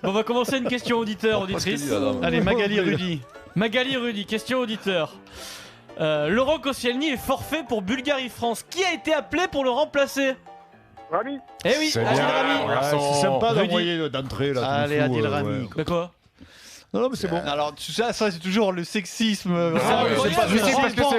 Bon, on va commencer une question auditeur, auditrice. Allez, Magali Rudy. Magali Rudy, question auditeur. Laurent Koscielny est forfait pour Bulgarie-France. Qui a été appelé pour le remplacer? Rami. Eh oui, C'est Adil bien. Rami. C'est sympa Rudy. d'envoyer d'entrée là. Allez, tout fou, Adil Rami. ouais. Mais quoi? Non, mais c'est bon. Alors, ça c'est toujours le sexisme. Ah, ouais, c'est pas juste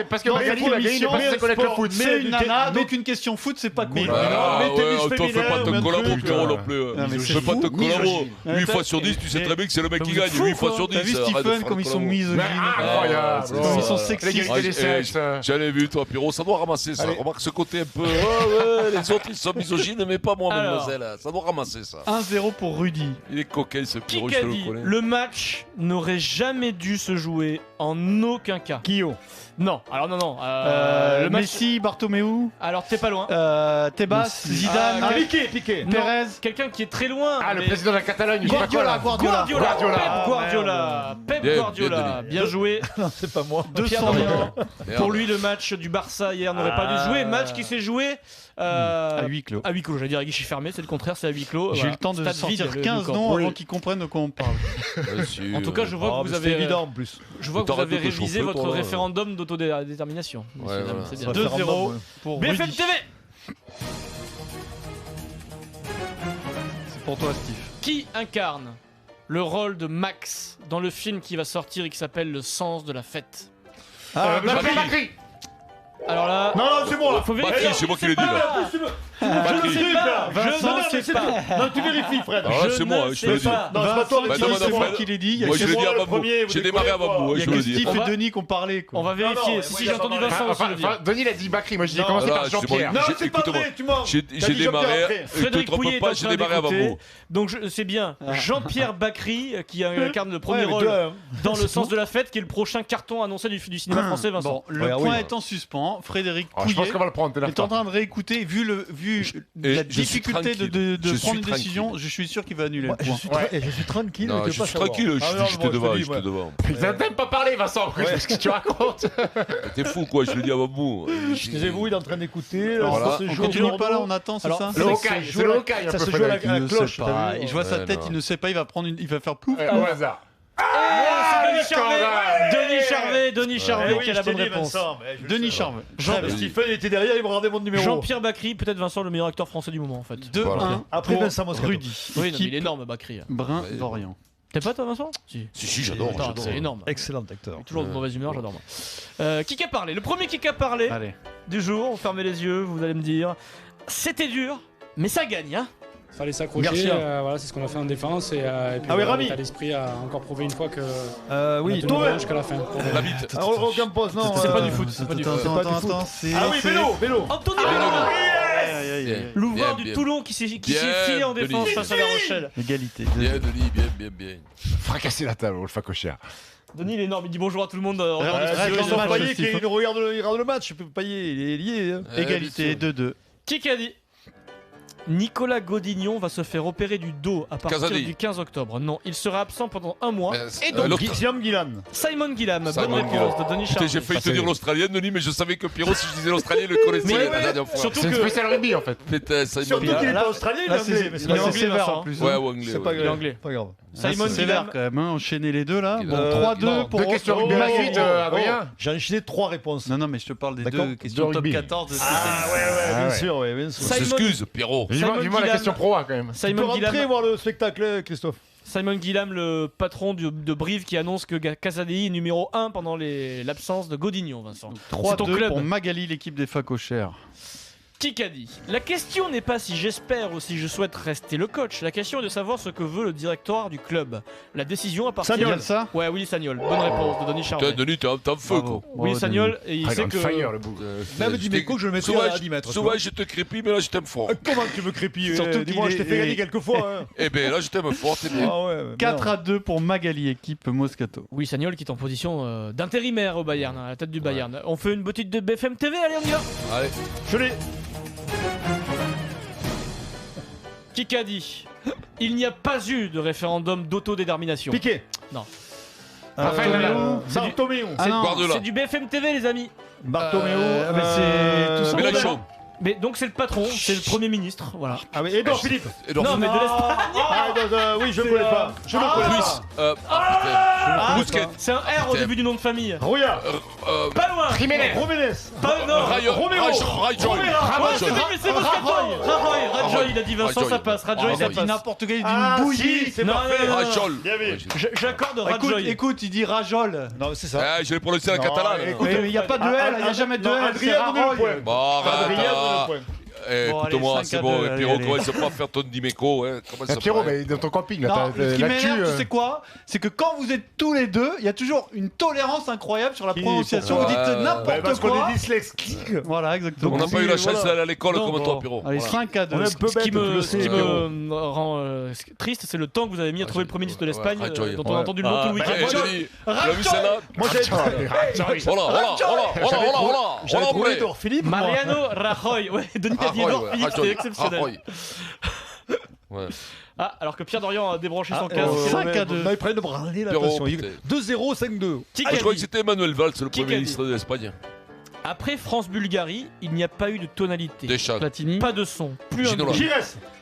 parce que Non, Magali, c'est il a gagné, émission, parce qu'elle connaît le foot. C'est une nana, mais- donc une question foot, c'est pas cool. Mais- Ah, non, mais ouais, tennis toi, fais féminin, pas ton mais un collabo, truc, Pierrot, non plus. Non, mais Je c'est fais pas fou. ton collabo. Misogyne. 8 fois sur 10, tu sais très bien que c'est le mec qui gagne. 8 fois sur 10. T'as vu Stephen comme ils sont misogynes, Incroyable. comme ils sont sexistes. L'égalité des sexes. J'avais vu, toi, Pierrot, ça doit ramasser ça. Allez. Remarque ce côté un peu. Ouais, les autres ils sont misogynes, mais pas moi, Alors. mademoiselle. Ça doit ramasser ça. 1-0 pour Rudy. Il est coquin ce Qui Pierrot, a je te dit le connais. le match n'aurait jamais dû se jouer en aucun cas? Kyo. Non, alors non. Le match. Messi, Bartomeu, Alors t'es pas loin. Tebas, Messi. Zidane, Ah, Piqué. Non, Perez. quelqu'un qui est très loin. Ah, le mais- président de la Catalogne, je sais pas quoi, là. Guardiola. Pep Guardiola. Pep Bien, Guardiola. bien Bien joué. Non, c'est pas moi. 200 millions. Merde. Pour lui, le match du Barça hier n'aurait pas dû se jouer. Match qui s'est joué À huis clos. à huis clos. J'allais dire à guichet fermé, c'est le contraire, c'est à huis clos. J'ai eu Voilà. le temps de Stade sortir vide, le 15 camp. noms Oui. avant qu'ils comprennent de quoi on parle. Bien sûr. En tout cas, je vois Ah, que vous mais c'était avez, évident en plus. je vois que vous T'arrêtes avez de te révisé chauffer, votre toi, là. référendum d'autodétermination. Ouais, Messieurs, dames, voilà. c'est bien. Référendum, 2-0 ouais. Pour BFM Rudy. TV. C'est pour toi, Steve. Qui incarne le rôle de Max dans le film qui va sortir et qui s'appelle Le sens de la fête? Macri. Alors là, Non, c'est moi. faut vérifier. Bakri, c'est moi qui l'ai dit là. Je ne sais pas. Vincent, Je ne sais pas. Non, tu vérifies, Fred. Ah, Je c'est moi, ne je te le sais dis. pas. Non, c'est pas toi, Bah, mais demande à C'est moi Fred. qui l'ai dit. Il y a Moi, que je l'ai dit moi, le avant vous. premier, vous J'ai démarré déconnez, avant vous, quoi. il y je a le que dis. Steve On et va- Denis qui ont parlé. On va Non, vérifier. non, Si moi, j'ai il a entendu pas Vincent, je le dis. Denis, il a dit Bakri. Moi, je dis Non, commencer voilà, par c'est bon. Jean-Pierre. Non, J'ai- c'est pas écoute-moi. vrai, tu mens. J'ai T'as dit démarré. Jean-Pierre après. Te Frédéric trompe Pouillet est pas, en j'ai train démarré avant d'écouter. vous. Donc c'est bien Jean-Pierre Bacry qui incarne le premier Ouais, mais rôle toi, hein. dans Le Sens de la Fête, qui est le prochain carton annoncé du cinéma français, Vincent. Bon, le Ouais, oui. point est en suspens. Frédéric Je pense Pouillet qu'on va le prendre. t'es là, est en toi. train de réécouter, vu et la je suis difficulté tranquille. de Je suis prendre une tranquille. décision, je suis sûr qu'il va annuler Moi, le point. je suis tranquille. Non, tu veux je pas suis savoir. tranquille, je Ah, te non, dis, je moi, te devant, dis, je te moi. devant. Putain, t'aimes pas parler, Vincent. Qu'est-ce que tu racontes? T'es fou quoi, je le dis avant vous. Taisez-vous, il est en train d'écouter. Alors là, ça se On joue continue au pas là, Bordeaux. on attend, c'est Alors, ça Le ça Hawkeye, se joue c'est le à la- Hawkeye, un ça peu, se joue à la Frédéric. Il ne cloche, sait t'as pas. vu Et je vois sa Ouais, tête, non. il ne sait pas, il va faire plouf. Au hasard. C'est Denis Charvet. scandale. Denis Charvet Eh oui, qui a je la t'ai bonne dit, réponse. Vincent, mais je le Denis sais. Charvet. Jean- Mais Stephen était derrière, il me regardait mon numéro. Jean-Pierre Bacry, peut-être Vincent le meilleur acteur français du moment en fait. 2-1 Après pour Vincent Moscato. Rudy. Oui, non, mais Équipe il est énorme Bacry. Brun-Dorian. T'es pas toi Vincent? Si. Si, j'adore. Attends, j'adore. c'est énorme. Excellent acteur. Toujours de mauvaise humeur, j'adore moi. Qui a parlé? Le premier qui a parlé Allez. du jour, on fermez les yeux, vous allez me dire. C'était dur, mais ça gagne, hein. Fallait s'accrocher, Garcia. voilà, c'est ce qu'on a fait en défense et puis Ah oui, voilà, Rami. l'état d'esprit a encore prouvé une fois que Oui, on a tenu Thomas. bon jusqu'à la fin. La bite. Ah, Ocampos, non. C'est pas du foot, c'est pas du foot. Attends, pas du attends, foot. attends, c'est. Ah oui, c'est- vélo. Anthony Ah, Bello, Aïe, aïe, aïe, aïe. l'ouvreur Bien, du bien. Toulon qui s'est Bien, fié en défense Denis. face à La Rochelle. Égalité. Bien, Denis, bien. Fracasser la table, on le fait cocher. Denis, il est énorme, il dit bonjour à tout le monde. Reste C'est sur le match, Payet Steve. qui regarde le match. Payet, il est lié. hein. Égalité 2-2. Qui a dit? Nicolas Godignon va se faire opérer du dos à partir Casadi. du 15 octobre. Non, il sera absent pendant un mois. Et donc, Guillaume Guilan. Simon Gillam, bonne Simon réponse de Denis Putain, Charvet. j'ai failli te dire l'australienne, Denis, mais je savais que Pierrot, si je disais l'australien, il le connaissait Mais la dernière fois. surtout C'est une que spéciale rugby en fait. Putain, Simon Surtout Gillam. qu'il est là- pas australien, il est Là, anglais. c'est mais c'est il est pas anglais, grave. sévère Vincent, en plus. Ouais, hein. ou anglais. C'est pas ouais. Il est grave. anglais. Pas grave. Là, Simon c'est sévère Gillam. quand même, hein. Enchaîner les deux là. Il Bon, a- 3-2 non, pour. Deux questions rugby à la suite, Adrien. J'ai enchaîné 3 réponses. Non, non, mais je te parle des D'accord. deux questions De top rugby. 14 de Ah ouais, bien sûr, ouais, bien sûr. Ça- On s'excuse, Pierrot. Simon Dis-moi la Gillam. question pro quand même. Tu peux Simon rentrer Gillam, voir le spectacle, Christophe. Simon Gillam, le patron de Brive, qui annonce que Casadei est numéro 1 pendant l'absence de Godignon, Vincent. C'est ton 3-2 club. pour Magali, l'équipe des Facochères. Qui a dit? La question n'est pas si j'espère ou si je souhaite rester le coach. La question est de savoir ce que veut le directoire du club. La décision appartient. Sagnol. ça Ouais, Willy Sagnol. Bonne réponse de Denis Putain, Charvet. Denis, t'es en feu, quoi. Willy Sagnol, et il Ah, il est sait on que. fire le bout. Même Dimeco, je le mettrais Souvent, à 10 mètres. Souvent, je te crépille, mais là, je t'aime fort. Comment tu me crépilles Surtout dis-moi, qu'il je t'ai fait est- gagner quelques fois. hein. Eh ben là, je t'aime fort, t'es bien. Ah ouais, 4-2 pour Magali, équipe Moscato. Willy Sagnol qui est en position d'intérimaire au Bayern, à la tête du Bayern. On fait une petite de BFM TV, allez, on y va. Allez. Je l'ai. Qui a dit? Il n'y a pas eu de référendum d'autodétermination. Piqué. Raphaël Nadal. Bartomeu. Ah non, Guardiola. C'est du BFM TV, les amis. Bartomeu. mais c'est tout ça. Mélenchon. Mais donc c'est le patron, c'est le Premier ministre, voilà. Ah oui, Edouard Philippe. Edouard Non mais de l'Espagne. Ah, oui, je ne connais pas. Je ne connais Luis. pas. Busquets. C'est un R au début du nom de famille. Rouillard. Pas loin. Jiménez. Roménez. Pas non. Romero. Ouais, c'est lui, mais c'est Moscato. Rajoy, il a dit Vincent, Rajoy. ça passe. Rajoy, Il ça a dit passe. n'importe quel, il dit Ah, une bouillie. si, c'est Non, parfait. non, non, non. Rajol. Bien vu. J'accorde Écoute, Rajoy. écoute, il dit Rajol. Non, c'est ça. Ah, je l'ai prononcé en Non, catalan. écoute, Mais il n'y a pas de L, il n'y a jamais de non, L. C'est Adrien donne le Rajoy. point. Bon, Adrien donne le arrête. point. Bon, Écoute-moi, allez, c'est 5 à bon. 2, Et Pierrot, allez. commence pas à faire ton diméco. Comment ça Pierrot, va mais dans ton camping, là, Non, t'as ce qui l'actu. m'énerve, tu sais quoi? C'est que quand vous êtes tous les deux, il y a toujours une tolérance incroyable sur la Qui, prononciation. Vous pourquoi dites Bah, n'importe parce qu'on quoi. est dyslexique. Voilà, exactement. On n'a pas eu la chance voilà. d'aller à l'école Non, comme bon. toi, Pierrot. Allez, Voilà. 5 à On 2. est un peu Ce qui bête, tu le me, sais. rend triste, c'est le temps que vous avez mis à trouver le Premier ministre de l'Espagne, Rajoy. dont on a entendu le nom tout le Eh, week-end. j'ai dit, tu l'as vu celle-là Moi, j'avais Voilà, trouvé Edouard Philippe. moi. Mariano Rajoy. Ouais, Denis a dit Edouard Philippe, c'était exceptionnel. Ouais. Ah, alors que Pierre Dorian a débranché son Ah, casque. 5 à 2. Non, ils prennent de branler là, Pierrot, attention. putain. 2-0, 5-2. Qui Ah, qu'a je crois que dit c'était Emmanuel Valls, le Qui Premier qu'a ministre de l'Espagne. Après France-Bulgarie, il n'y a pas eu de tonalité. Deschamps. Platini. Pas de son, plus un Ginola. bruit. Gires.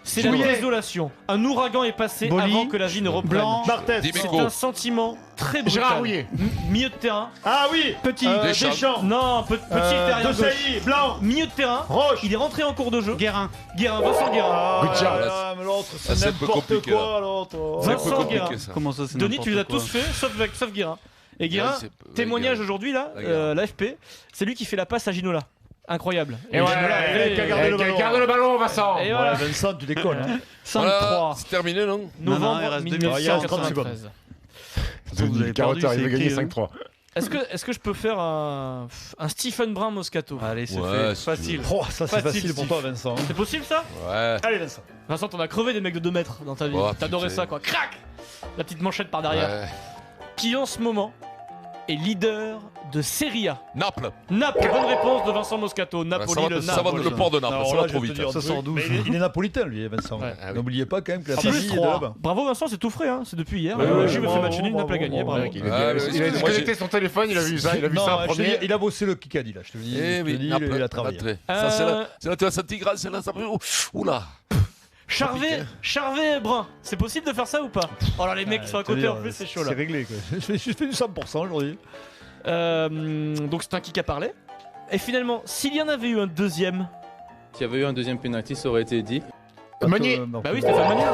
C'est la Souillet. désolation. Un ouragan est passé Boli. avant que la vie ne reprenne. Blanc. Barthez. Dimeco. C'est un sentiment très Gérard brutal. Rouillet. Milieu de terrain. Ah oui. Petit. Deschamps. Deschamps. Non, petit derrière De gauche. Sailly. Blanc. Milieu de terrain. Roche. Il est rentré en cours de jeu. Guérin. Vincent Guérin. Ah, Good job. là, mais l'autre, Ça, c'est c'est un peu n'importe compliqué, quoi, l'autre. C'est un peu Vincent Guérin. compliqué ça. Comment ça, c'est Denis, tu les as n'importe tous faits, sauf Guérin. Et Guérin, Ouais, c'est- témoignage ouais, aujourd'hui là, La Guérin. l'AFP, c'est lui qui fait la passe à Ginola. Incroyable. Et ouais, Ginola, qui a gardé le ballon. garde le ballon, Vincent. Et Ouais, voilà. Vincent, tu déconnes. Hein. 5-3. Voilà, c'est terminé, non Non, il Novembre reste 1993. Vous avez perdu, il va c'est gagner écrit, 5-3. Est-ce que je peux faire un Stephen Brun Moscato? Allez, c'est Ouais, fait. si tu Facile. veux. Oh, ça, c'est Facile, facile pour toi, Vincent. C'est possible ça? Ouais. Allez, Vincent. Vincent, t'en as crevé des mecs de 2 mètres dans ta vie. Oh, T'adorais putain. ça quoi. Crac! La petite manchette par derrière. Ouais. Qui en ce moment est leader de Serie A. Naples. Naples, bonne réponse de Vincent Moscato. Napoli, Ça va, le ça va Naples. le port de Naples, Alors ça là, va je trop vais te vite. dire un Ça truc, sort 12. mais il est napolitain, lui, Vincent. Ouais. Ah oui. N'oubliez pas quand même que la En plus, famille est de là-bas. Bravo Vincent, c'est tout frais, hein. C'est depuis hier. Ouais, Le ouais, Juve a fait bravo, match nul, Naples a bravo, gagné. bravo. Bravo. Il Ah, a mais disconnecté son téléphone, il a vu ça, il a vu Non, ça en je te dis, premier. il a bossé le Kikadi, là, je te le dis. Eh Je te oui, dis, Naples, il a travaillé. Naples. Ça, c'est la tu as senti grâce, c'est là, ça oula. Charvet Brun, c'est possible de faire ça ou pas? Oh là les mecs qui sont à côté en plus, c'est chaud là. C'est réglé, quoi. Je fais du 100% aujourd'hui. Donc c'est un kick à parler. Et finalement, s'il y en avait eu un deuxième, S'il y avait eu un deuxième penalty, ça aurait été dit. Meunier. bah oui, Stéphane Meunier.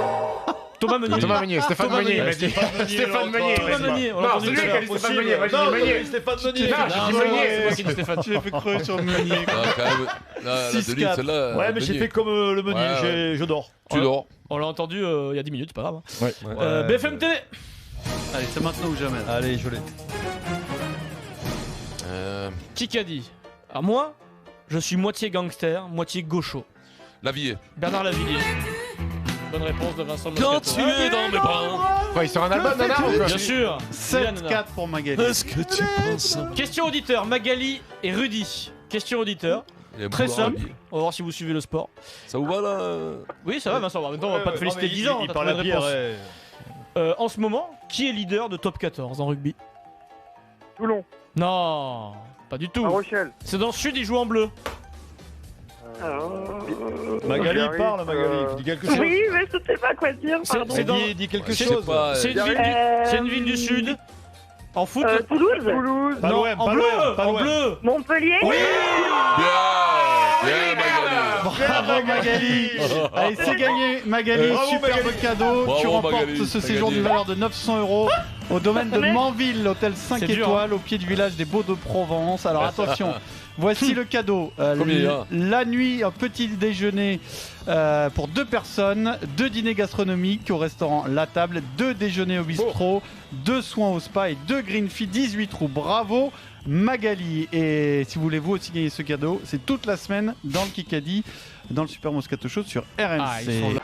Thomas Meunier. Thomas Meunier, Stéphane Thomas Meunier, il Meunier. m'a dit. Stéphane Meunier. Thomas Meunier, on l'a Non, entendu c'est lui tout à qui a l'heure. dit Stéphane Meunier, moi j'ai Non, dit Meunier. Stéphane Meunier. Non, Non, j'ai dit c'est Meunier. moi qui dis Stéphane. Tu l'as fait crever sur Meunier. Ah, quand même. La 6-4. Denis, celle-là. Ouais, mais j'ai Meunier. fait comme le Meunier, Ouais, je dors. Tu dors. On l'a entendu il y a 10 minutes, c'est pas grave. hein. Ouais. BFM TV. Allez, c'est maintenant ou jamais. Allez, je l'ai. Qui a dit? Alors moi, je suis moitié gangster, moitié gaucho. Lavillier. Bernard Lavillier. Bonne réponse de Vincent Moscato. Quand tu es dans mes bras. Quoi, il sort un album, Nana ou quoi Bien sûr. 7-4 pour Magali. Est-ce que tu penses Question auditeur, Magali et Rudy. Question auditeur, Il y a très Boulard simple. Lavillier. On va voir si vous suivez le sport. Ça vous va là Oui, ça va Vincent. En même temps, on va pas te féliciter 10 ans. Il t'as parle trouvé à une Pierre. réponse. En ce moment, qui est leader de top 14 en rugby? Toulon, Non, pas du tout. La Rochelle. C'est dans le sud, ils jouent en bleu. Magali J'arrive, parle, Magali. Dis quelque chose. Oui, mais je sais pas quoi dire, C'est- pardon. c'est dans- Dis quelque Je sais chose. pas. C'est une, c'est une ville du sud. En foot Toulouse. Toulouse. Pas Non, loin, en pas bleu, loin, pas en loin. bleu. Montpellier. Oui. Bien Magali. Bravo Magali. Allez, c'est gagné Magali, Bravo, superbe Magali. cadeau. Bravo, Tu remportes Magali. ce séjour d'une valeur de 900 € au domaine de Manville, l'hôtel 5 C'est dur, étoiles au pied du village des Baux de Provence. Alors attention, voici le cadeau. Combien il y a La nuit, un petit déjeuner pour 2 personnes, 2 dîners gastronomiques au restaurant La Table, 2 déjeuners au bistrot, 2 soins au spa et 2 green fees 18 trous. Bravo Magali. Et si vous voulez vous aussi gagner ce cadeau, c'est toute la semaine dans le Kikadi, dans le Super Moscato Show sur RMC. Ah, ils sont là.